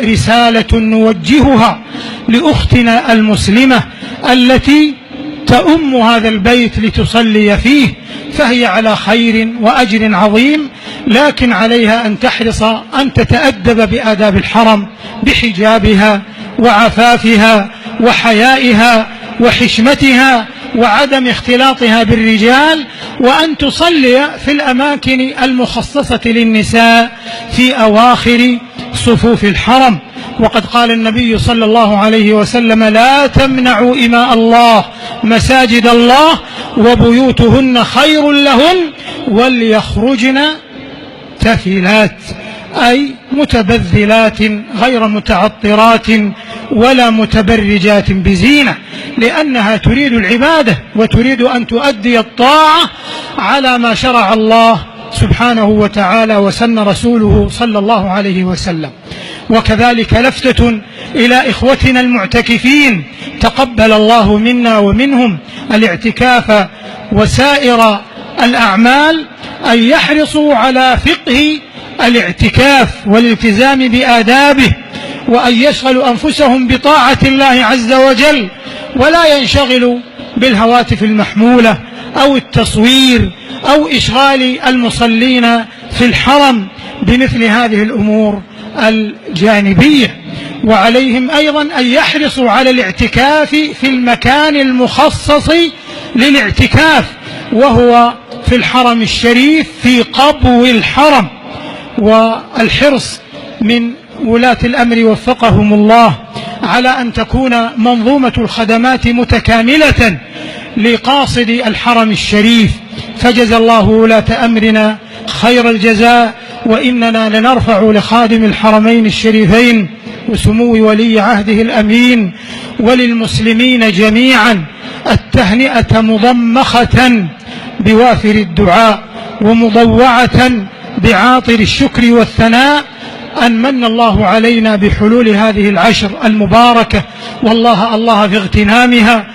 رسالة نوجهها لأختنا المسلمة التي تؤم هذا البيت لتصلي فيه، فهي على خير وأجر عظيم، لكن عليها أن تحرص أن تتأدب بآداب الحرم بحجابها وعفافها وحيائها وحشمتها وعدم اختلاطها بالرجال، وأن تصلي في الأماكن المخصصة للنساء في أواخر صفوف الحرم. وقد قال النبي صلى الله عليه وسلم: لا تمنعوا إماء الله مساجد الله وبيوتهن خير لهن وليخرجن تفلات، أي متبذلات غير متعطرات ولا متبرجات بزينة، لأنها تريد العبادة وتريد أن تؤدي الطاعة على ما شرع الله سبحانه وتعالى وسن رسوله صلى الله عليه وسلم. وكذلك لفتة إلى إخوتنا المعتكفين، تقبل الله منا ومنهم الاعتكاف وسائر الأعمال، أن يحرصوا على فقه الاعتكاف والالتزام بآدابه، وأن يشغلوا أنفسهم بطاعة الله عز وجل، ولا ينشغلوا بالهواتف المحمولة أو التصوير أو إشغال المصلين في الحرم بمثل هذه الأمور الجانبية. وعليهم أيضا أن يحرصوا على الاعتكاف في المكان المخصص للاعتكاف، وهو في الحرم الشريف في قبو الحرم. والحرص من ولاة الأمر وفقهم الله على أن تكون منظومة الخدمات متكاملة لقاصد الحرم الشريف، فجزى الله ولاة أمرنا خير الجزاء، وإننا لنرفع لخادم الحرمين الشريفين وسمو ولي عهده الأمين وللمسلمين جميعا التهنئة مضمخة بوافر الدعاء ومضوعة بعاطر الشكر والثناء أن من الله علينا بحلول هذه العشر المباركة، والله في اغتنامها